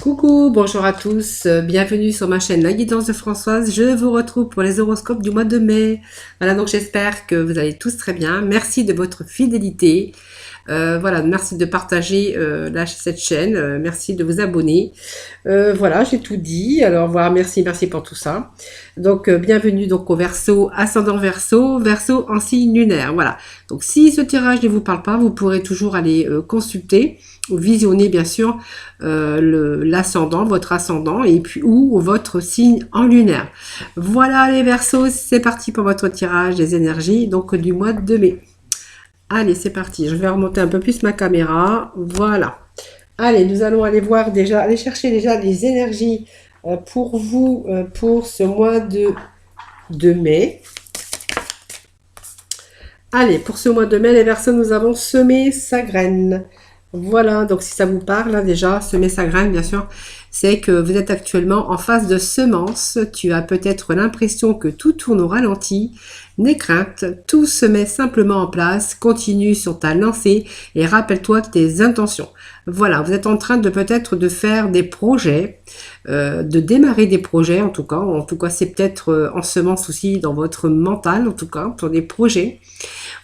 Coucou, bonjour à tous, bienvenue sur ma chaîne La Guidance de Françoise. Je vous retrouve pour les horoscopes du mois de mai. Voilà, donc j'espère que vous allez tous très bien. Merci de votre fidélité. Voilà, merci de partager cette chaîne, merci de vous abonner. Voilà, j'ai tout dit. Alors voilà, merci pour tout ça. Donc bienvenue donc au Verseau, ascendant Verseau, Verseau en signe lunaire. Voilà. Donc si ce tirage ne vous parle pas, vous pourrez toujours aller consulter ou visionner bien sûr l'ascendant, votre ascendant et puis ou votre signe en lunaire. Voilà les Verseaux, c'est parti pour votre tirage des énergies donc du mois de mai. Allez, c'est parti. Je vais remonter un peu plus ma caméra. Voilà. Allez, nous allons aller voir déjà, aller chercher déjà les énergies pour vous pour ce mois de mai. Allez, pour ce mois de mai, les Verseaux, nous avons semé sa graine. Voilà, donc si ça vous parle, là, déjà, semer sa graine, bien sûr, c'est que vous êtes actuellement en phase de semence. Tu as peut-être l'impression que tout tourne au ralenti. N'aie crainte, tout se met simplement en place. Continue sur ta lancée et rappelle-toi tes intentions. Voilà, vous êtes en train de peut-être de faire des projets, de démarrer des projets en tout cas. En tout cas, c'est peut-être en semence aussi dans votre mental, en tout cas, pour des projets.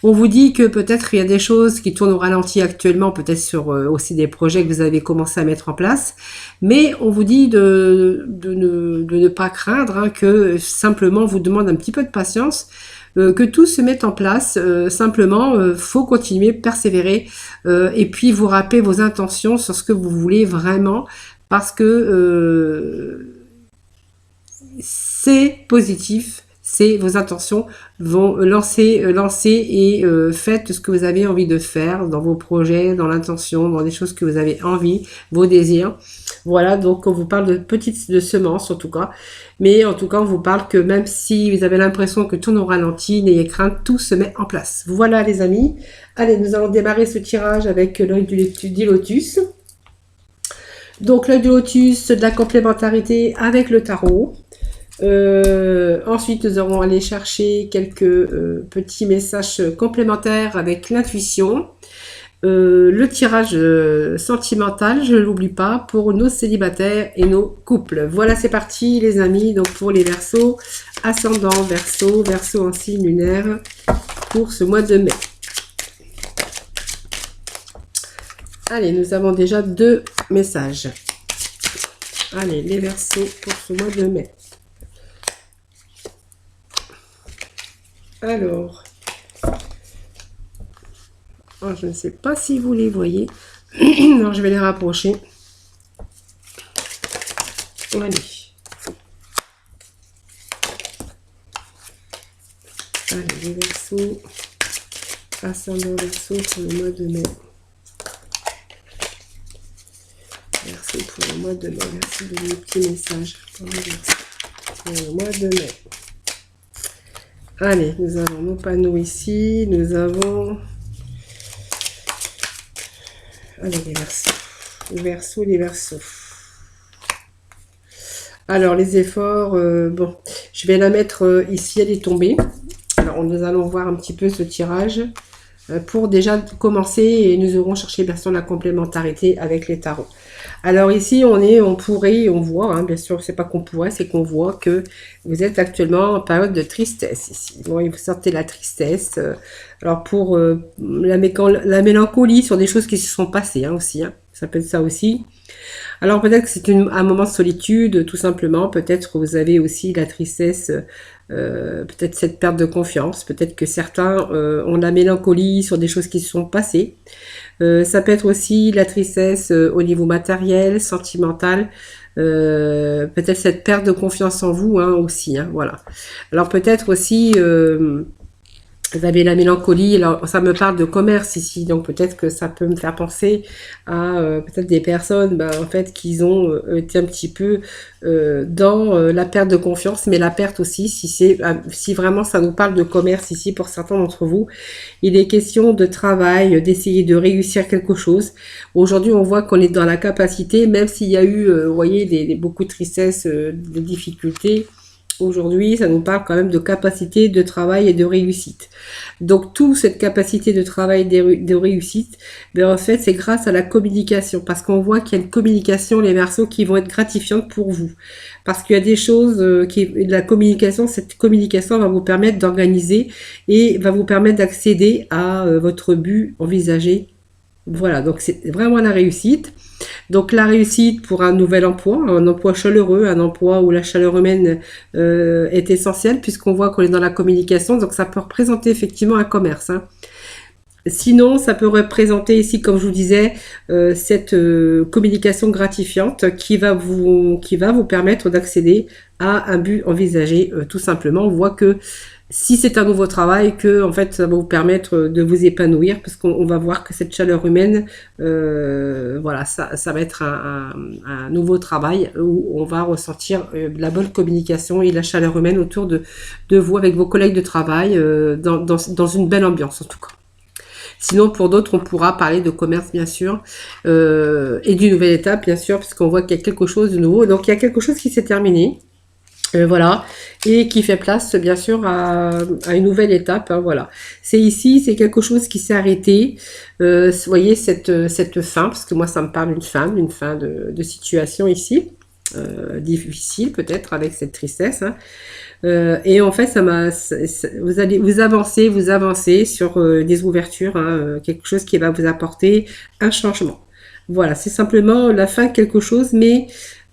On vous dit que peut-être il y a des choses qui tournent au ralenti actuellement, peut-être sur aussi des projets que vous avez commencé à mettre en place, mais on vous dit de ne pas craindre, hein, que simplement on vous demande un petit peu de patience, que tout se mette en place, simplement faut continuer, persévérer, et puis vous rappeler vos intentions sur ce que vous voulez vraiment, parce que c'est positif. C'est vos intentions vont lancer et faites ce que vous avez envie de faire dans vos projets, dans l'intention, dans des choses que vous avez envie, vos désirs. Voilà, donc on vous parle de semences en tout cas. Mais en tout cas, on vous parle que même si vous avez l'impression que tout nous ralentit, n'ayez crainte, tout se met en place. Voilà les amis. Allez, nous allons démarrer ce tirage avec l'œil du lotus. Donc l'œil du lotus, de la complémentarité avec le tarot. Ensuite, nous allons aller chercher quelques petits messages complémentaires avec l'intuition. Le tirage sentimental, je ne l'oublie pas, pour nos célibataires et nos couples. Voilà, c'est parti les amis. Donc pour les Verseaux, ascendant Verseau, Verseau en signe lunaire pour ce mois de mai. Allez, nous avons déjà 2 messages. Allez, les Verseaux pour ce mois de mai. Alors, je ne sais pas si vous les voyez. Alors, je vais les rapprocher. Allez. Allez, les Verseaux. Ascendant Verseau pour le mois de mai. Verseau pour le mois de mai. Merci de mes petits messages pour le mois de mai. Allez, nous avons nos panneaux ici, nous avons... Allez, les Verseaux, les Verseaux. Alors, les efforts, bon, je vais la mettre ici, elle est tombée. Alors, nous allons voir un petit peu ce tirage pour déjà commencer et nous aurons cherché bien sûr la complémentarité avec les tarots. Alors ici, on voit, hein, bien sûr, c'est pas qu'on pourrait, c'est qu'on voit que vous êtes actuellement en période de tristesse ici. Bon, vous sortez la tristesse. Alors pour la mélancolie sur des choses qui se sont passées, hein, aussi, hein, ça peut être ça aussi. Alors peut-être que c'est un moment de solitude, tout simplement. Peut-être que vous avez aussi la tristesse, peut-être cette perte de confiance. Peut-être que certains ont la mélancolie sur des choses qui se sont passées. Ça peut être aussi la tristesse au niveau matériel, sentimental, peut-être cette perte de confiance en vous, hein, aussi, hein, voilà. Alors peut-être aussi vous avez la mélancolie, alors ça me parle de commerce ici, donc peut-être que ça peut me faire penser à peut-être des personnes en fait qui ont été un petit peu dans la perte de confiance, mais la perte aussi, si vraiment ça nous parle de commerce ici pour certains d'entre vous, il est question de travail, d'essayer de réussir quelque chose. Aujourd'hui, on voit qu'on est dans la capacité, même s'il y a eu, vous voyez, beaucoup de tristesse, de difficultés, Aujourd'hui, ça nous parle quand même de capacité de travail et de réussite. Donc, toute cette capacité de travail et de réussite, ben, en fait, c'est grâce à la communication. Parce qu'on voit qu'il y a une communication, les Verseaux, qui vont être gratifiantes pour vous. Parce qu'il y a des choses la communication, cette communication va vous permettre d'organiser et va vous permettre d'accéder à votre but envisagé. Voilà, donc c'est vraiment la réussite. Donc la réussite pour un nouvel emploi, un emploi chaleureux, un emploi où la chaleur humaine est essentielle puisqu'on voit qu'on est dans la communication, donc ça peut représenter effectivement un commerce. Hein. Sinon, ça peut représenter ici, comme je vous disais, cette communication gratifiante qui va vous permettre d'accéder à un but envisagé. Tout simplement, on voit que si c'est un nouveau travail, que en fait, ça va vous permettre de vous épanouir, parce qu'on va voir que cette chaleur humaine, voilà, ça va être un nouveau travail où on va ressentir la bonne communication et la chaleur humaine autour de vous avec vos collègues de travail, dans une belle ambiance en tout cas. Sinon, pour d'autres, on pourra parler de commerce, bien sûr, et d'une nouvelle étape, bien sûr, puisqu'on voit qu'il y a quelque chose de nouveau. Donc, il y a quelque chose qui s'est terminé, voilà, et qui fait place, bien sûr, à une nouvelle étape. Hein, voilà. C'est ici, c'est quelque chose qui s'est arrêté. Vous voyez, cette fin, parce que moi, ça me parle d'une fin de situation ici. Difficile peut-être avec cette tristesse. Hein. Et en fait, vous allez vous avancez sur des ouvertures, hein, quelque chose qui va vous apporter un changement. Voilà, c'est simplement la fin de quelque chose, mais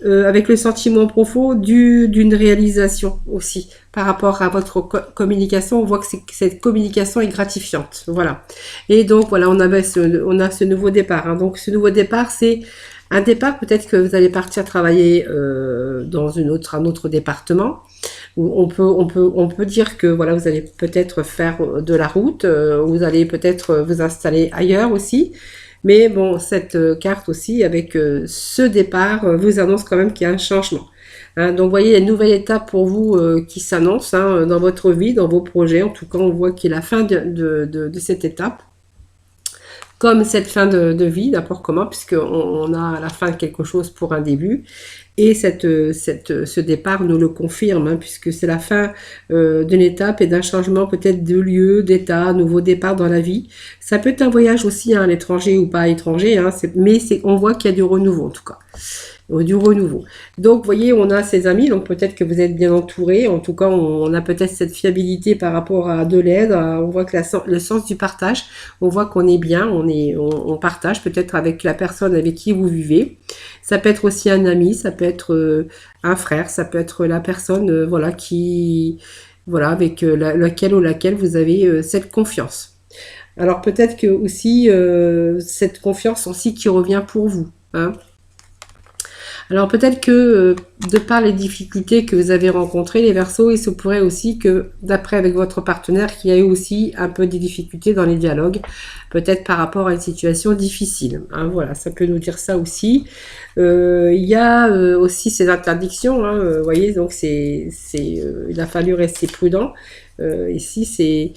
avec le sentiment profond d'une réalisation aussi. Par rapport à votre communication, on voit que cette communication est gratifiante. Voilà. Et donc voilà, on a ce nouveau départ. Hein. Donc ce nouveau départ, c'est un départ, peut-être que vous allez partir travailler dans un autre département. On peut dire que voilà, vous allez peut-être faire de la route, vous allez peut-être vous installer ailleurs aussi. Mais bon, cette carte aussi, avec ce départ, vous annonce quand même qu'il y a un changement. Hein, donc, vous voyez, il y a une nouvelle étape pour vous qui s'annonce hein, dans votre vie, dans vos projets. En tout cas, on voit qu'il y a la fin de cette étape. Comme cette fin de vie, n'importe comment, puisqu'on a la fin de quelque chose pour un début. Et ce départ nous le confirme, hein, puisque c'est la fin d'une étape et d'un changement peut-être de lieu, d'état, nouveau départ dans la vie. Ça peut être un voyage aussi hein, à l'étranger ou pas à l'étranger, hein, mais on voit qu'il y a du renouveau en tout cas. Du renouveau. Donc, vous voyez, on a ses amis, donc peut-être que vous êtes bien entouré. En tout cas, on a peut-être cette fiabilité par rapport à de l'aide. On voit que le sens du partage, on voit qu'on est bien, on partage peut-être avec la personne avec qui vous vivez. Ça peut être aussi un ami, ça peut être un frère, ça peut être la personne, voilà, avec laquelle ou laquelle vous avez cette confiance. Alors peut-être que aussi cette confiance aussi qui revient pour vous, hein. Alors peut-être que de par les difficultés que vous avez rencontrées, les Verseaux, il se pourrait aussi que, d'après avec votre partenaire, qu'il y a eu aussi un peu des difficultés dans les dialogues, peut-être par rapport à une situation difficile. Hein, voilà, ça peut nous dire ça aussi. Il y a aussi ces interdictions, hein, vous voyez, donc il a fallu rester prudent. Ici,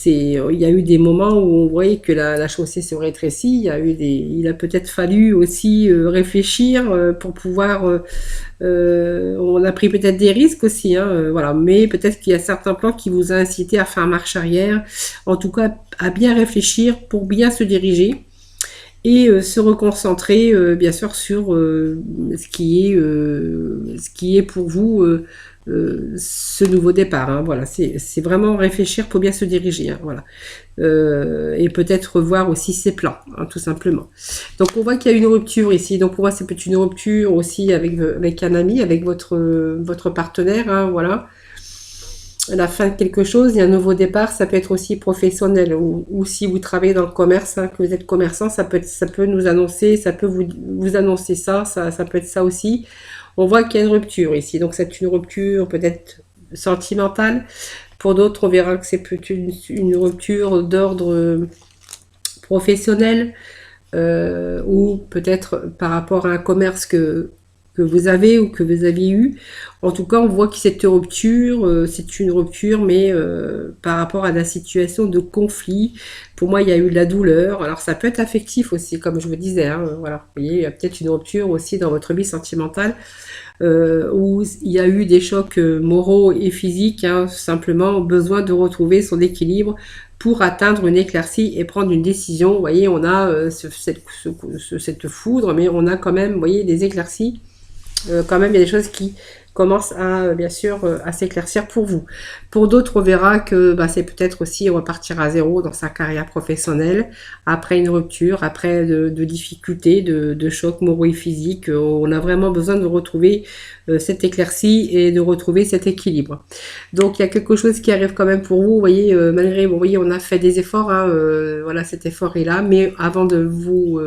il y a eu des moments où on voyait que la chaussée se rétrécit. Il a peut-être fallu aussi réfléchir pour pouvoir. On a pris peut-être des risques aussi, hein, voilà. Mais peut-être qu'il y a certains plans qui vous ont incité à faire marche arrière, en tout cas à bien réfléchir pour bien se diriger et se reconcentrer bien sûr sur ce qui est pour vous ce nouveau départ. Hein, voilà, c'est vraiment réfléchir pour bien se diriger. Hein, voilà. Et peut-être revoir aussi ses plans, hein, tout simplement. Donc on voit qu'il y a une rupture ici. Donc pour moi c'est peut-être une rupture aussi avec un ami, avec votre partenaire. Hein, voilà. La fin de quelque chose, il y a un nouveau départ, ça peut être aussi professionnel ou si vous travaillez dans le commerce, hein, que vous êtes commerçant, ça peut nous annoncer, ça peut vous annoncer ça peut être ça aussi. On voit qu'il y a une rupture ici, donc c'est une rupture peut-être sentimentale. Pour d'autres, on verra que c'est peut-être une rupture d'ordre professionnel ou peut-être par rapport à un commerce que vous avez ou que vous aviez eu. En tout cas, on voit que cette rupture, c'est une rupture, mais par rapport à la situation de conflit, pour moi, il y a eu de la douleur. Alors, ça peut être affectif aussi, comme je vous disais. Hein, voilà, vous voyez, il y a peut-être une rupture aussi dans votre vie sentimentale. où il y a eu des chocs moraux et physiques, hein, simplement besoin de retrouver son équilibre pour atteindre une éclaircie et prendre une décision. Vous voyez, on a cette foudre, mais on a quand même, vous voyez, des éclaircies. Quand même, il y a des choses qui commencent à, bien sûr, à s'éclaircir pour vous. Pour d'autres, on verra que bah, c'est peut-être aussi repartir à zéro dans sa carrière professionnelle, après une rupture, après de difficultés, de chocs moraux et physiques. On a vraiment besoin de retrouver cette éclaircie et de retrouver cet équilibre. Donc, il y a quelque chose qui arrive quand même pour vous. Vous voyez, malgré, bon, vous voyez, on a fait des efforts, hein, voilà, cet effort est là, mais avant de vous...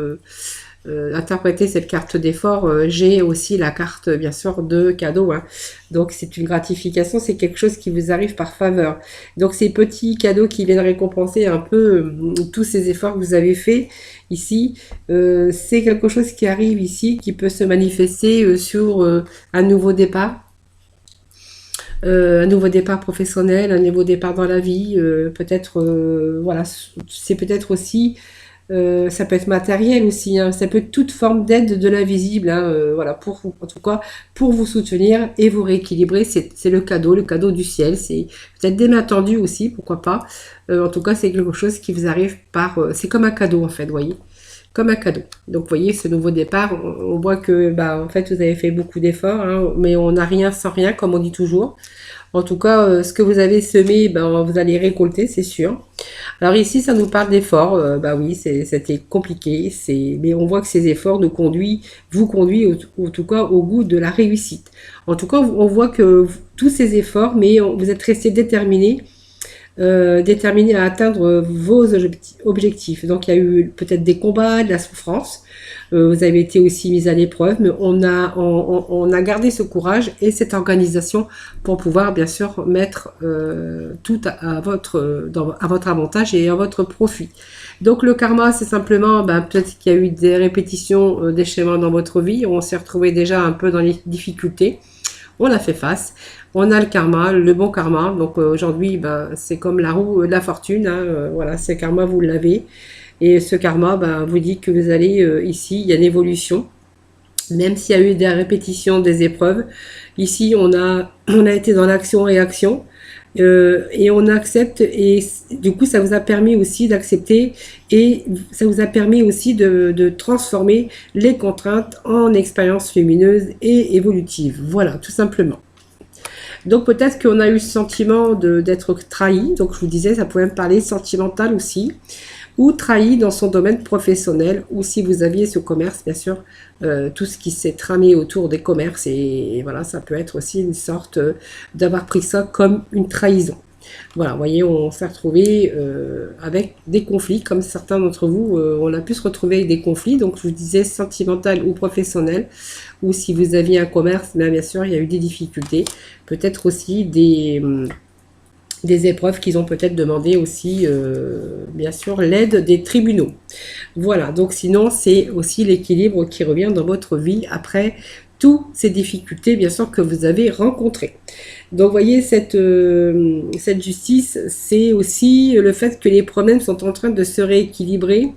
interpréter cette carte d'effort, j'ai aussi la carte bien sûr de cadeau, hein. Donc c'est une gratification, c'est quelque chose qui vous arrive par faveur. Donc ces petits cadeaux qui viennent récompenser un peu tous ces efforts que vous avez faits ici, c'est quelque chose qui arrive ici, qui peut se manifester sur un nouveau départ. Un nouveau départ professionnel, un nouveau départ dans la vie, peut-être, voilà, c'est peut-être aussi ça peut être matériel aussi, hein. Ça peut être toute forme d'aide de l'invisible, hein, voilà, pour vous, en tout cas, pour vous soutenir et vous rééquilibrer, c'est le cadeau du ciel, c'est peut-être d'inattendu aussi, pourquoi pas. En tout cas, c'est quelque chose qui vous arrive par, c'est comme un cadeau en fait, vous voyez, comme un cadeau. Donc, vous voyez, ce nouveau départ, on voit que, bah, en fait, vous avez fait beaucoup d'efforts, hein, mais on n'a rien sans rien, comme on dit toujours. En tout cas, ce que vous avez semé, ben, vous allez récolter, c'est sûr. Alors ici, ça nous parle d'efforts. Bah oui, c'était compliqué. Mais on voit que ces efforts vous conduisent, en tout cas, au goût de la réussite. En tout cas, on voit que tous ces efforts, mais vous êtes resté déterminé à atteindre vos objectifs. Donc il y a eu peut-être des combats, de la souffrance. Vous avez été aussi mis à l'épreuve, mais on a gardé ce courage et cette organisation pour pouvoir bien sûr mettre tout à votre avantage et à votre profit. Donc le karma, c'est simplement, peut-être qu'il y a eu des répétitions des schémas dans votre vie, on s'est retrouvé déjà un peu dans les difficultés. On a fait face, on a le karma, le bon karma. Donc aujourd'hui, c'est comme la roue de la fortune, hein, voilà, ce karma, vous l'avez. Et ce karma, vous dit que vous allez ici, il y a une évolution. Même s'il y a eu des répétitions, des épreuves. Ici, on a été dans l'action-réaction. Et on accepte, et du coup ça vous a permis aussi d'accepter, et ça vous a permis aussi de transformer les contraintes en expériences lumineuses et évolutives. Voilà, tout simplement. Donc peut-être qu'on a eu le sentiment d'être trahi, donc je vous disais, ça pouvait me parler sentimental aussi, ou trahi dans son domaine professionnel, ou si vous aviez ce commerce, bien sûr, tout ce qui s'est tramé autour des commerces, et voilà, ça peut être aussi une sorte d'avoir pris ça comme une trahison. Voilà, vous voyez, on s'est retrouvé avec des conflits, comme certains d'entre vous, on a pu se retrouver avec des conflits, donc je vous disais sentimental ou professionnel, ou si vous aviez un commerce, bien sûr, il y a eu des difficultés, peut-être aussi des épreuves qu'ils ont peut-être demandé aussi, bien sûr, l'aide des tribunaux. Voilà, donc sinon, c'est aussi l'équilibre qui revient dans votre vie après toutes ces difficultés, bien sûr, que vous avez rencontrées. Donc, vous voyez, cette justice, c'est aussi le fait que les problèmes sont en train de se rééquilibrer.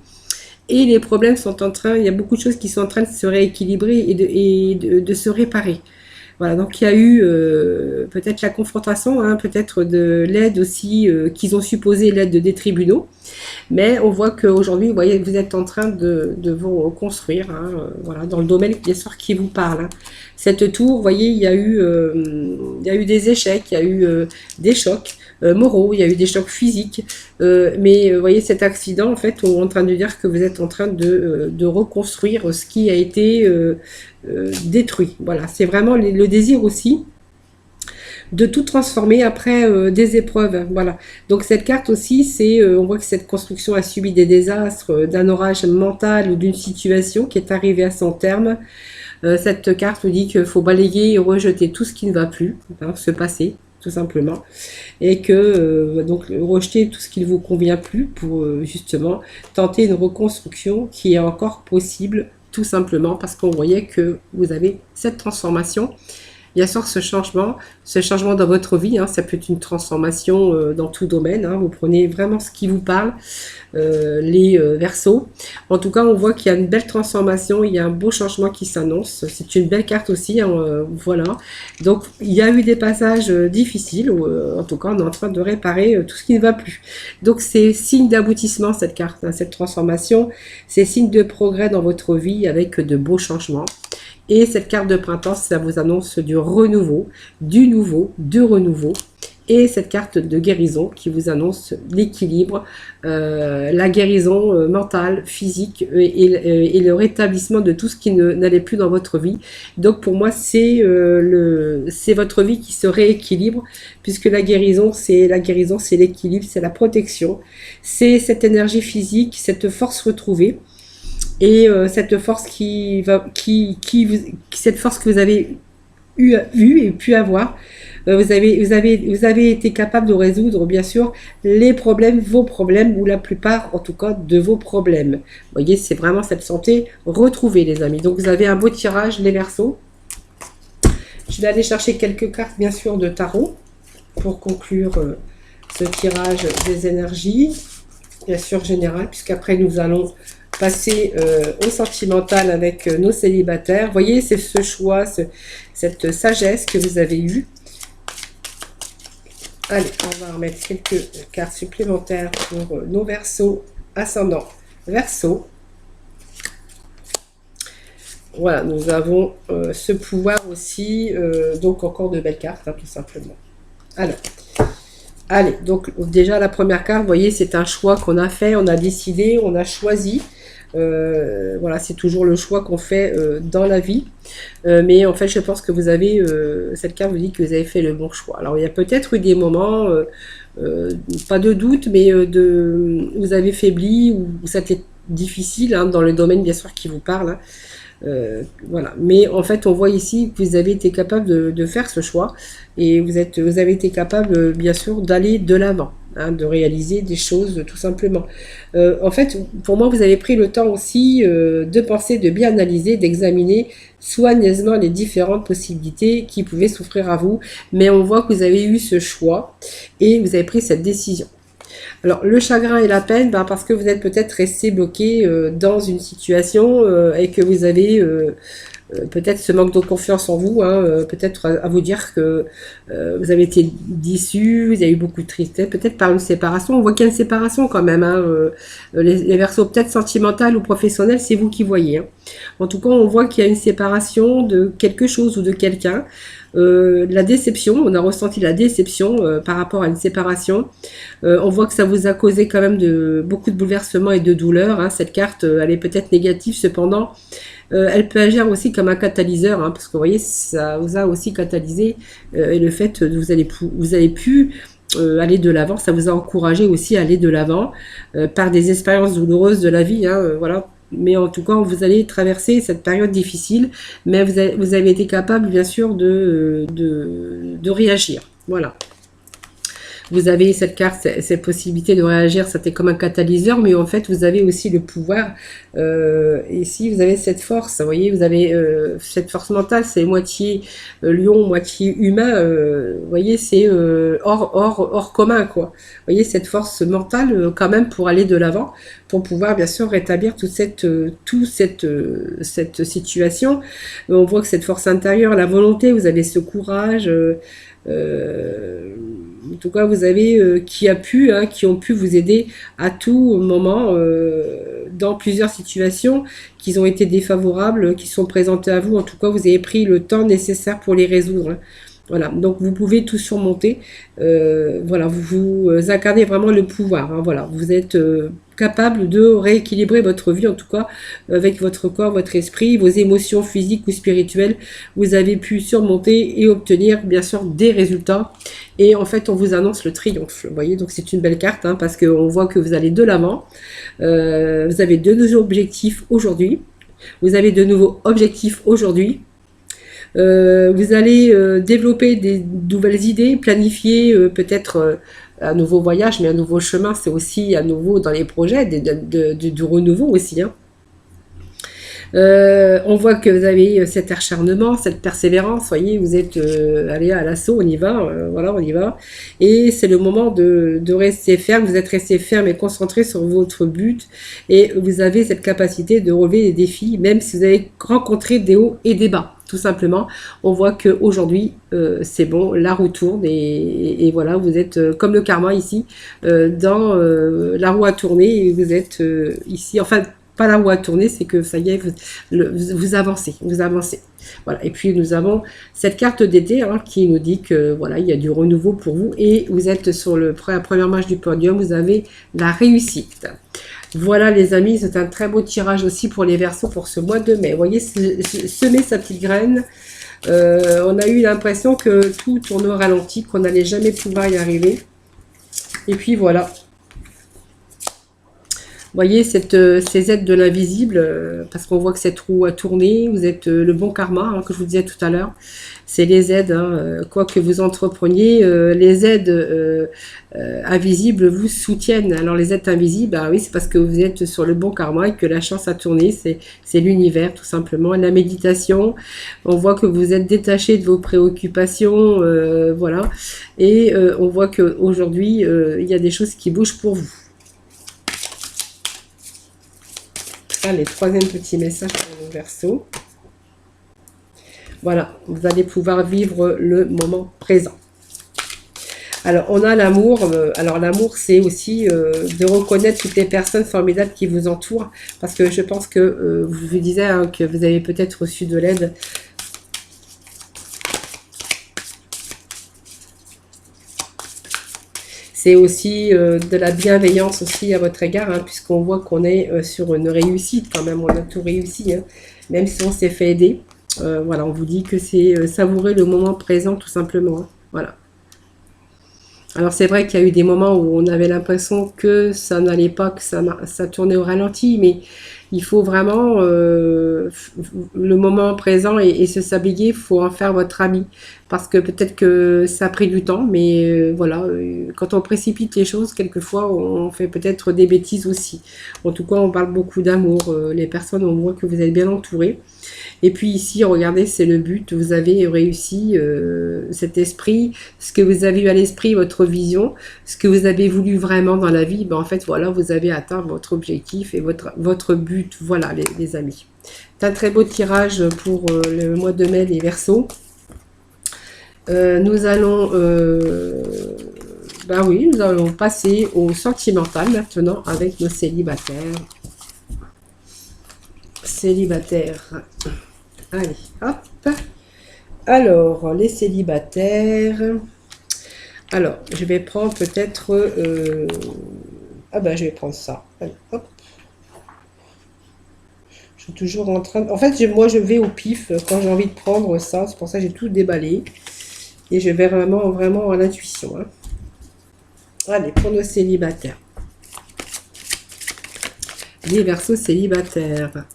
Et les problèmes sont il y a beaucoup de choses qui sont en train de se rééquilibrer et de se réparer. Voilà, donc il y a eu peut-être la confrontation, hein, peut-être de l'aide aussi, qu'ils ont supposé l'aide des tribunaux. Mais on voit qu'aujourd'hui, vous voyez, vous êtes en train de vous reconstruire, hein, voilà, dans le domaine bien sûr qui vous parle. Hein. Cette tour, vous voyez, il y a eu des échecs, il y a eu des chocs moraux, il y a eu des chocs physiques. Mais vous voyez, cet accident, en fait, on est en train de dire que vous êtes en train de reconstruire ce qui a été détruit. Voilà, c'est vraiment le désir aussi de tout transformer après des épreuves. Voilà. Donc cette carte aussi, on voit que cette construction a subi des désastres, d'un orage mental ou d'une situation qui est arrivée à son terme. Cette carte nous dit qu'il faut balayer et rejeter tout ce qui ne va plus, hein, ce passé, tout simplement, et que donc rejeter tout ce qui ne vous convient plus pour justement tenter une reconstruction qui est encore possible, tout simplement parce qu'on voyait que vous avez cette transformation bien sûr, ce changement dans votre vie, hein, ça peut être une transformation dans tout domaine. Hein, vous prenez vraiment ce qui vous parle, les Verseaux. En tout cas, on voit qu'il y a une belle transformation, il y a un beau changement qui s'annonce. C'est une belle carte aussi, hein, voilà. Donc, il y a eu des passages difficiles, en tout cas, on est en train de réparer tout ce qui ne va plus. Donc, c'est signe d'aboutissement, cette carte, hein, cette transformation. C'est signe de progrès dans votre vie avec de beaux changements. Et cette carte de printemps, ça vous annonce du renouveau, du nouveau, du renouveau. Et cette carte de guérison qui vous annonce l'équilibre, la guérison mentale, physique et le rétablissement de tout ce qui n'allait plus dans votre vie. Donc pour moi, c'est votre vie qui se rééquilibre, puisque la guérison, c'est l'équilibre, c'est la protection, c'est cette énergie physique, cette force retrouvée. Et cette force cette force que vous avez eu et pu avoir, vous avez été capable de résoudre, bien sûr, vos problèmes, ou la plupart, en tout cas, de vos problèmes. Vous voyez, c'est vraiment cette santé retrouvée, les amis. Donc, vous avez un beau tirage, les Verseaux. Je vais aller chercher quelques cartes, bien sûr, de tarot, pour conclure ce tirage des énergies, bien sûr, général, puisqu'après, nous allons passer au sentimental avec nos célibataires. Vous voyez, c'est ce choix, cette sagesse que vous avez eue. Allez, on va remettre quelques cartes supplémentaires pour nos Verseaux, ascendant Verseau. Voilà, nous avons ce pouvoir aussi, donc encore de belles cartes, hein, tout simplement. Alors, allez, donc déjà la première carte, vous voyez, c'est un choix qu'on a fait, on a décidé, on a choisi. Voilà, c'est toujours le choix qu'on fait dans la vie. Mais en fait, je pense que vous avez, cette carte vous dit que vous avez fait le bon choix. Alors, il y a peut-être eu des moments, pas de doute, mais vous avez faibli, ou ça a été difficile, hein, dans le domaine, bien sûr, qui vous parle. Hein. Voilà, mais en fait on voit ici que vous avez été capable de faire ce choix, et vous avez été capable, bien sûr, d'aller de l'avant, hein, de réaliser des choses tout simplement. En fait, pour moi, vous avez pris le temps aussi de penser, de bien analyser, d'examiner soigneusement les différentes possibilités qui pouvaient s'offrir à vous, mais on voit que vous avez eu ce choix et vous avez pris cette décision. Alors, le chagrin et la peine, parce que vous êtes peut-être resté bloqué dans une situation et que vous avez peut-être ce manque de confiance en vous, hein, peut-être à vous dire que vous avez été déçu, vous avez eu beaucoup de tristesse, peut-être par une séparation. On voit qu'il y a une séparation quand même. Hein, les Verseaux, peut-être sentimentales ou professionnelles, c'est vous qui voyez. Hein. En tout cas, on voit qu'il y a une séparation de quelque chose ou de quelqu'un. La déception, on a ressenti la déception par rapport à une séparation. On voit que ça vous a causé quand même beaucoup de bouleversements et de douleurs. Hein. Cette carte, elle est peut-être négative, cependant, elle peut agir aussi comme un catalyseur, hein, parce que vous voyez, ça vous a aussi catalysé, et le fait que vous avez pu aller de l'avant, ça vous a encouragé aussi à aller de l'avant par des expériences douloureuses de la vie, hein, voilà. Mais en tout cas, vous allez traverser cette période difficile, mais vous avez été capable, bien sûr, de réagir. Voilà. Vous avez cette carte, cette possibilité de réagir, c'était comme un catalyseur, mais en fait, vous avez aussi le pouvoir. Ici, vous avez cette force, vous voyez, vous avez cette force mentale, c'est moitié lion, moitié humain, vous voyez, c'est hors commun, quoi. Vous voyez, cette force mentale, quand même, pour aller de l'avant, pour pouvoir, bien sûr, rétablir toute cette situation. On voit que cette force intérieure, la volonté, vous avez ce courage, en tout cas, vous avez qui ont pu vous aider à tout moment dans plusieurs situations qui ont été défavorables, qui sont présentées à vous. En tout cas, vous avez pris le temps nécessaire pour les résoudre. Hein. Voilà, donc vous pouvez tout surmonter. Voilà, vous incarnez vraiment le pouvoir. Hein, voilà, vous êtes capable de rééquilibrer votre vie, en tout cas avec votre corps, votre esprit, vos émotions physiques ou spirituelles. Vous avez pu surmonter et obtenir, bien sûr, des résultats. Et en fait, on vous annonce le triomphe. Vous voyez, donc c'est une belle carte, hein, parce qu'on voit que vous allez de l'avant. Vous avez de nouveaux objectifs aujourd'hui. Vous avez de nouveaux objectifs aujourd'hui. Vous allez développer des nouvelles idées, planifier peut-être un nouveau voyage, mais un nouveau chemin, c'est aussi à nouveau dans les projets, du renouveau aussi. Hein. On voit que vous avez cet acharnement, cette persévérance, voyez, vous êtes allez à l'assaut, on y va, voilà, on y va. Et c'est le moment de rester ferme, vous êtes resté ferme et concentré sur votre but. Et vous avez cette capacité de relever les défis, même si vous avez rencontré des hauts et des bas. Tout simplement, on voit qu'aujourd'hui, c'est bon, la roue tourne et voilà, vous êtes comme le karma ici, dans la roue à tourner et vous êtes ici, enfin, pas la roue à tourner, c'est que ça y est, vous avancez, vous avancez. Voilà, et puis nous avons cette carte d'été hein, qui nous dit que voilà, il y a du renouveau pour vous et vous êtes sur la première marche du podium, vous avez la réussite. Voilà les amis, c'est un très beau tirage aussi pour les Verseaux pour ce mois de mai. Vous voyez, semer sa petite graine. On a eu l'impression que tout tournait au ralenti, qu'on n'allait jamais pouvoir y arriver. Et puis voilà. Vous voyez ces aides de l'invisible, parce qu'on voit que cette roue a tourné, vous êtes le bon karma, hein, que je vous disais tout à l'heure. C'est les aides, hein, quoi que vous entrepreniez, les aides invisibles vous soutiennent. Alors les aides invisibles, bah oui, c'est parce que vous êtes sur le bon karma et que la chance a tourné, c'est l'univers tout simplement. La méditation, on voit que vous êtes détaché de vos préoccupations, voilà. Et on voit qu'aujourd'hui, il y a des choses qui bougent pour vous. Les troisième petits messages pour le Verseau. Voilà, vous allez pouvoir vivre le moment présent. Alors, on a l'amour. Alors, l'amour, c'est aussi de reconnaître toutes les personnes formidables qui vous entourent. Parce que je pense que, je vous disais hein, que vous avez peut-être reçu de l'aide. C'est aussi de la bienveillance aussi à votre égard, hein, puisqu'on voit qu'on est sur une réussite quand même, on a tout réussi, hein, même si on s'est fait aider. Voilà, on vous dit que c'est savourer le moment présent tout simplement. Hein, voilà. Alors c'est vrai qu'il y a eu des moments où on avait l'impression que ça n'allait pas, que ça tournait au ralenti, mais il faut vraiment le moment présent et se s'habiller, il faut en faire votre ami. Parce que peut-être que ça a pris du temps, mais voilà, quand on précipite les choses, quelquefois on fait peut-être des bêtises aussi. En tout cas, on parle beaucoup d'amour, les personnes, on voit que vous êtes bien entourés. Et puis ici, regardez, c'est le but, vous avez réussi cet esprit, ce que vous avez eu à l'esprit, votre vision, ce que vous avez voulu vraiment dans la vie, ben en fait, voilà, vous avez atteint votre objectif et votre but, voilà les amis. C'est un très beau tirage pour le mois de mai, les Verseaux. Nous allons, ben oui, nous allons passer au sentimental maintenant avec nos célibataires. Célibataires. Allez, hop. Alors, les célibataires. Alors, je vais prendre peut-être... ah ben, je vais prendre ça. Allez, hop. Je suis toujours en train... En fait, moi, je vais au pif quand j'ai envie de prendre ça. C'est pour ça que j'ai tout déballé. Et je vais vraiment à l'intuition. Hein. Allez, pour nos célibataires. Les Verseaux célibataires.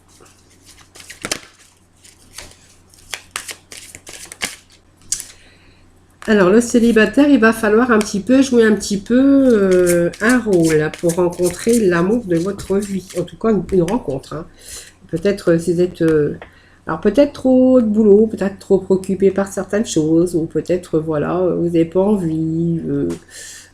Alors, le célibataire, il va falloir un petit peu jouer un petit peu un rôle pour rencontrer l'amour de votre vie. En tout cas, une rencontre. Hein. Peut-être si vous êtes... alors, peut-être trop de boulot, peut-être trop préoccupé par certaines choses, ou peut-être, voilà, vous n'avez pas envie.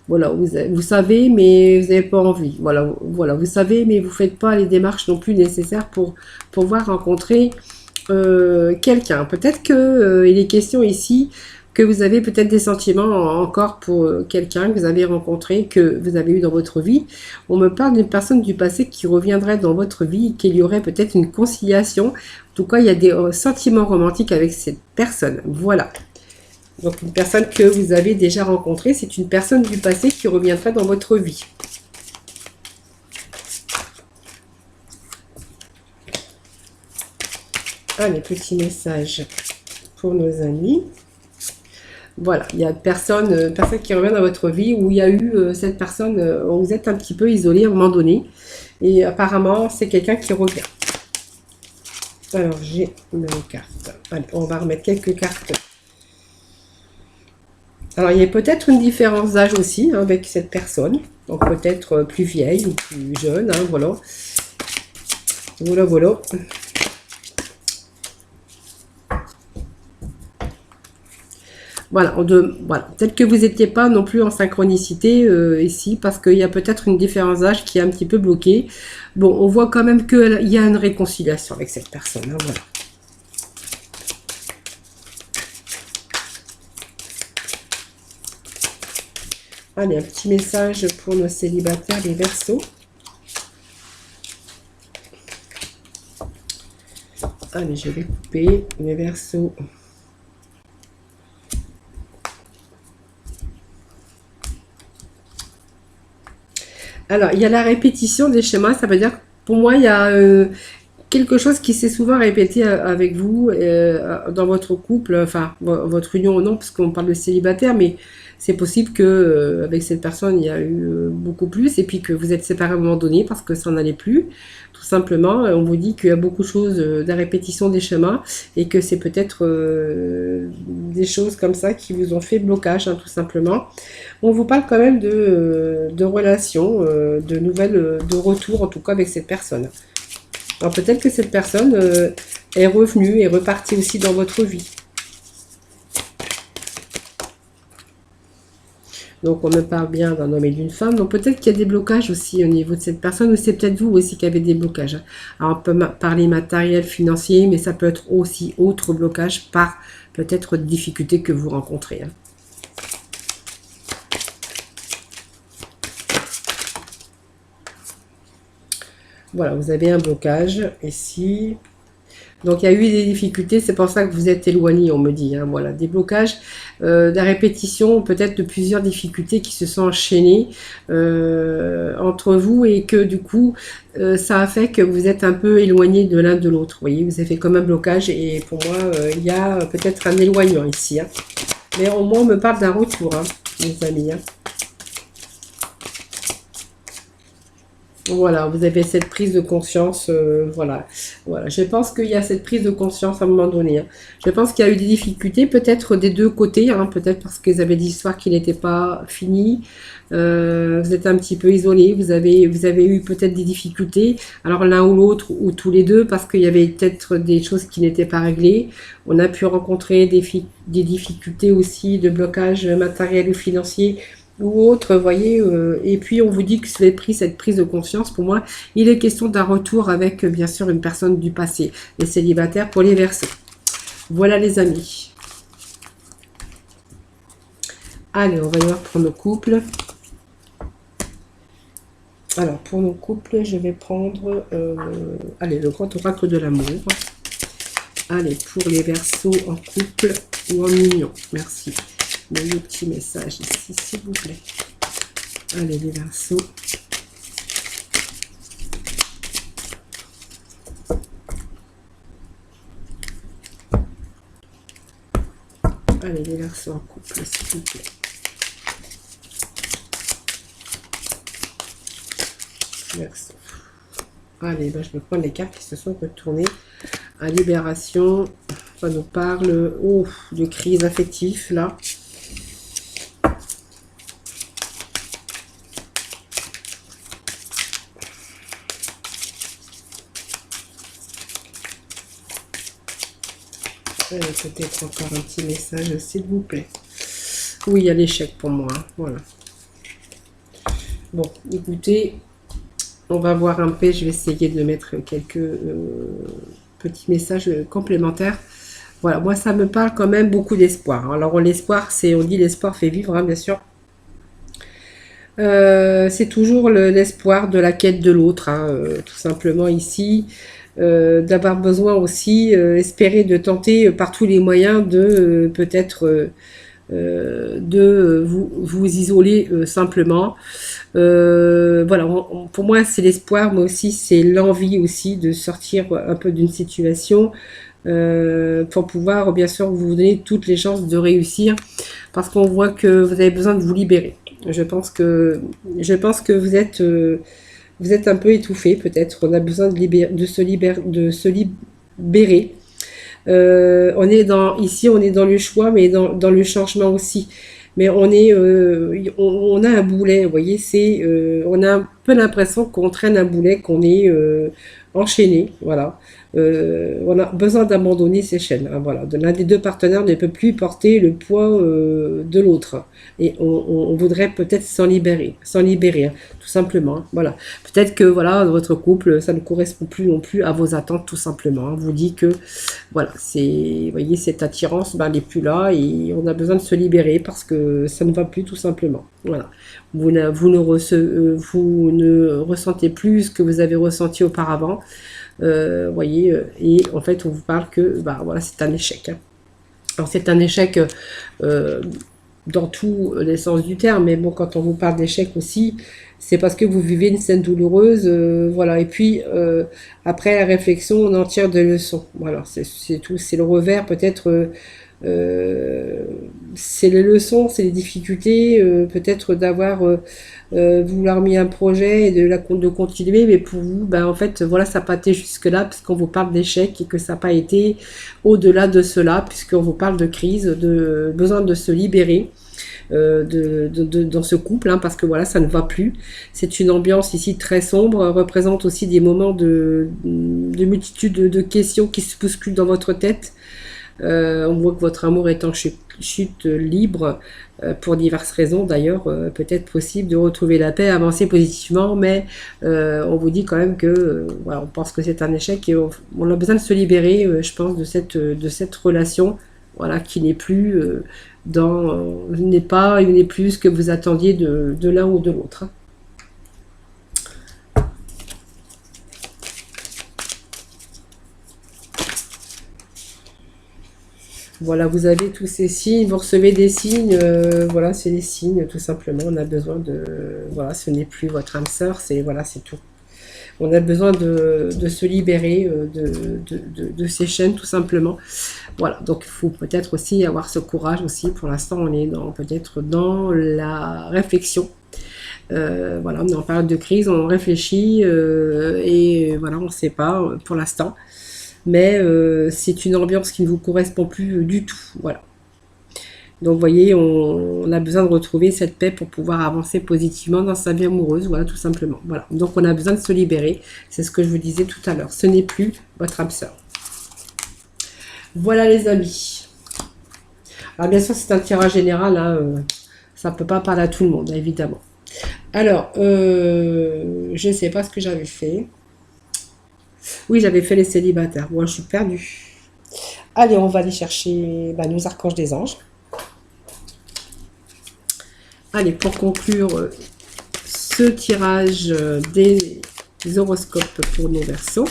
Voilà, vous savez, mais vous n'avez pas envie. Voilà, vous savez, mais vous ne faites pas les démarches non plus nécessaires pour pouvoir rencontrer quelqu'un. Peut-être qu'il est question ici que vous avez peut-être des sentiments encore pour quelqu'un que vous avez rencontré, que vous avez eu dans votre vie. On me parle d'une personne du passé qui reviendrait dans votre vie, qu'il y aurait peut-être une conciliation. En tout cas, il y a des sentiments romantiques avec cette personne. Voilà. Donc, une personne que vous avez déjà rencontrée, c'est une personne du passé qui reviendrait dans votre vie. Allez, petit message pour nos amis. Voilà, il y a personne qui revient dans votre vie où il y a eu cette personne, où vous êtes un petit peu isolé à un moment donné. Et apparemment, c'est quelqu'un qui revient. Alors, j'ai une carte. Allez, on va remettre quelques cartes. Alors, il y a peut-être une différence d'âge aussi hein, avec cette personne. Donc, peut-être plus vieille ou plus jeune. Hein, voilà. Voilà. Voilà, voilà. Peut-être que vous n'étiez pas non plus en synchronicité ici, parce qu'il y a peut-être une différence d'âge qui est un petit peu bloquée. Bon, on voit quand même qu'il y a une réconciliation avec cette personne, hein, voilà. Allez, un petit message pour nos célibataires, les Verseaux. Allez, je vais couper les Verseaux. Alors, il y a la répétition des schémas, ça veut dire que pour moi, il y a quelque chose qui s'est souvent répété avec vous dans votre couple, enfin, votre union ou non, parce qu'on parle de célibataire, mais c'est possible que avec cette personne, il y a eu beaucoup plus, et puis que vous êtes séparés à un moment donné parce que ça n'allait plus. Tout simplement, on vous dit qu'il y a beaucoup de choses, de la répétition des schémas, et que c'est peut-être des choses comme ça qui vous ont fait blocage, hein, tout simplement. On vous parle quand même de relations, de nouvelles, de retour en tout cas avec cette personne. Alors peut-être que cette personne est revenue, est repartie aussi dans votre vie. Donc on me parle bien d'un homme et d'une femme. Donc peut-être qu'il y a des blocages aussi au niveau de cette personne, ou c'est peut-être vous aussi qui avez des blocages. Alors on peut parler matériel, financier, mais ça peut être aussi autre blocage par peut-être des difficultés que vous rencontrez. Hein. Voilà, vous avez un blocage ici. Donc il y a eu des difficultés, c'est pour ça que vous êtes éloigné, on me dit. Hein, voilà, des blocages, la répétition peut-être de plusieurs difficultés qui se sont enchaînées entre vous, et que du coup, ça a fait que vous êtes un peu éloigné de l'un de l'autre. Vous voyez, vous avez comme un blocage, et pour moi, il y a peut-être un éloignement ici. Hein. Mais au moins, on me parle d'un retour, hein, mes amis. Hein. Voilà, vous avez cette prise de conscience, voilà. Voilà, je pense qu'il y a cette prise de conscience à un moment donné. Hein. Je pense qu'il y a eu des difficultés, peut-être des deux côtés, hein, peut-être parce qu'ils avaient des histoires qui n'étaient pas finies. Vous êtes un petit peu isolés, vous avez eu peut-être des difficultés, alors l'un ou l'autre, ou tous les deux, parce qu'il y avait peut-être des choses qui n'étaient pas réglées. On a pu rencontrer des difficultés aussi de blocage matériel ou financier, ou autre, vous voyez, et puis on vous dit que vous avez pris cette prise de conscience. Pour moi, il est question d'un retour avec, bien sûr, une personne du passé, les célibataires pour les Verseaux. Voilà les amis. Allez, on va y voir pour nos couples. Alors, pour nos couples, je vais prendre, allez, le grand oracle de l'amour. Allez, pour les Verseaux en couple ou en union. Merci. Le petit message ici, s'il vous plaît. Allez, les Verseaux. Allez, les Verseaux en couple, s'il vous plaît. Verseaux. Allez, ben, je vais prendre les cartes qui se sont retournées. À Libération, ça nous parle de crise affective, là. Peut-être encore un petit message, s'il vous plaît. Oui, il y a l'échec pour moi. Hein, voilà. Bon, écoutez, on va voir un peu. Je vais essayer de mettre quelques petits messages complémentaires. Voilà, moi, ça me parle quand même beaucoup d'espoir. Alors, l'espoir, on dit l'espoir fait vivre, hein, bien sûr. C'est toujours l'espoir de la quête de l'autre, hein, tout simplement ici. D'avoir besoin aussi, espérer de tenter par tous les moyens de peut-être de vous isoler simplement. Voilà, pour moi c'est l'espoir, mais aussi c'est l'envie aussi de sortir un peu d'une situation pour pouvoir bien sûr vous donner toutes les chances de réussir, parce qu'on voit que vous avez besoin de vous libérer. Je pense que vous êtes un peu étouffé, peut-être. On a besoin de se libérer. Ici, on est dans le choix, mais dans le changement aussi. Mais on a un boulet, vous voyez, peu l'impression qu'on traîne un boulet, qu'on est enchaîné, voilà. On a besoin d'abandonner ces chaînes, hein, voilà. L'un des deux partenaires ne peut plus porter le poids de l'autre. Et on voudrait peut-être s'en libérer, hein, tout simplement, hein, voilà. Peut-être que, voilà, votre couple, ça ne correspond plus non plus à vos attentes, tout simplement, hein. On vous dit que, voilà, vous voyez, cette attirance, ben, elle n'est plus là et on a besoin de se libérer parce que ça ne va plus, tout simplement, voilà. Vous ne ressentez plus ce que vous avez ressenti auparavant, voyez, et en fait, on vous parle que, bah, voilà, c'est un échec, hein. Alors, c'est un échec dans tous les sens du terme, mais bon, quand on vous parle d'échec aussi, c'est parce que vous vivez une scène douloureuse, voilà, et puis après la réflexion, on en tire des leçons, voilà, c'est tout, c'est le revers, peut-être, c'est les leçons, c'est les difficultés, peut-être d'avoir vouloir mis un projet et de continuer, mais pour vous, ben, en fait, voilà, ça n'a pas été jusque-là, puisqu'on vous parle d'échec et que ça n'a pas été au-delà de cela, puisqu'on vous parle de crise, de besoin de se libérer. Dans ce couple, hein, parce que voilà, ça ne va plus. C'est une ambiance ici très sombre, représente aussi des moments de multitude de questions qui se bousculent dans votre tête. On voit que votre amour est en chute libre, pour diverses raisons d'ailleurs, peut-être possible de retrouver la paix, avancer positivement, mais on vous dit quand même que voilà, on pense que c'est un échec et on a besoin de se libérer, je pense, de cette relation, voilà, qui n'est plus n'est plus ce que vous attendiez de l'un ou de l'autre, hein. Voilà, vous avez tous ces signes, vous recevez des signes, voilà, c'est des signes, tout simplement. On a besoin voilà, ce n'est plus votre âme sœur, voilà, c'est tout. On a besoin de se libérer de ces chaînes, tout simplement. Voilà, donc il faut peut-être aussi avoir ce courage aussi. Pour l'instant, on est peut-être dans la réflexion. Voilà, on est en période de crise, on réfléchit et voilà, on ne sait pas pour l'instant. Mais c'est une ambiance qui ne vous correspond plus du tout, voilà. Donc vous voyez, on a besoin de retrouver cette paix pour pouvoir avancer positivement dans sa vie amoureuse, voilà, tout simplement. Voilà. Donc on a besoin de se libérer, c'est ce que je vous disais tout à l'heure. Ce n'est plus votre âme sœur. Voilà les amis. Alors bien sûr c'est un tirage général, hein, ça ne peut pas parler à tout le monde, évidemment. Alors, je ne sais pas ce que j'avais fait. Oui, j'avais fait les célibataires. Moi, je suis perdue. Allez, on va aller chercher nos archanges des anges. Allez, pour conclure ce tirage des horoscopes pour nos Verseaux,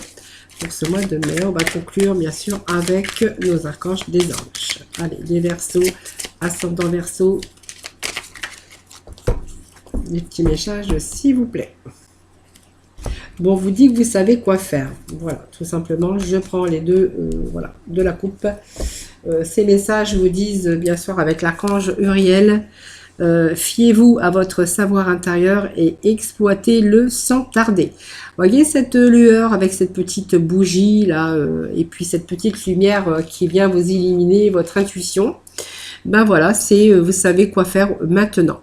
pour ce mois de mai, on va conclure bien sûr avec nos archanges des anges. Allez, les Verseaux, ascendant Verseau, des petits messages, s'il vous plaît. Bon, on vous dit que vous savez quoi faire. Voilà, tout simplement, je prends les deux voilà, de la coupe. Ces messages vous disent, bien sûr, avec l'archange Uriel, fiez-vous à votre savoir intérieur et exploitez-le sans tarder. Voyez cette lueur avec cette petite bougie là, et puis cette petite lumière qui vient vous illuminer votre intuition. Ben voilà, vous savez quoi faire maintenant.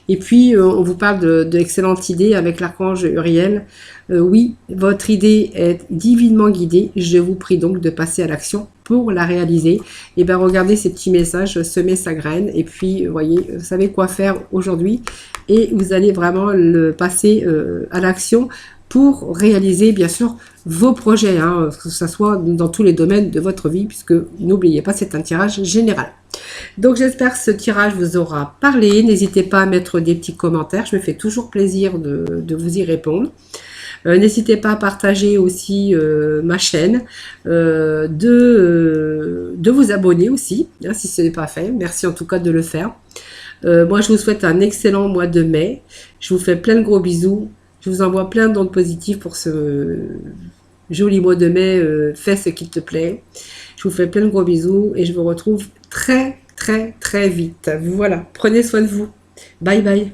Et puis, on vous parle d'excellentes idées avec l'archange Uriel. Oui, votre idée est divinement guidée. Je vous prie donc de passer à l'action pour la réaliser. Et bien, regardez ces petits messages, semer sa graine. Et puis, vous voyez, vous savez quoi faire aujourd'hui. Et vous allez vraiment le passer à l'action pour réaliser, bien sûr, vos projets, hein, que ce soit dans tous les domaines de votre vie, puisque n'oubliez pas, c'est un tirage général. Donc j'espère que ce tirage vous aura parlé. N'hésitez pas à mettre des petits commentaires, je me fais toujours plaisir de vous y répondre. N'hésitez pas à partager aussi ma chaîne, de vous abonner aussi, hein, si ce n'est pas fait. Merci en tout cas de le faire. Moi je vous souhaite un excellent mois de mai. Je vous fais plein de gros bisous. Je vous envoie plein d'ondes positives pour ce joli mois de mai. Fais ce qu'il te plaît. Je vous fais plein de gros bisous et je vous retrouve très très très vite. Voilà, prenez soin de vous. Bye bye.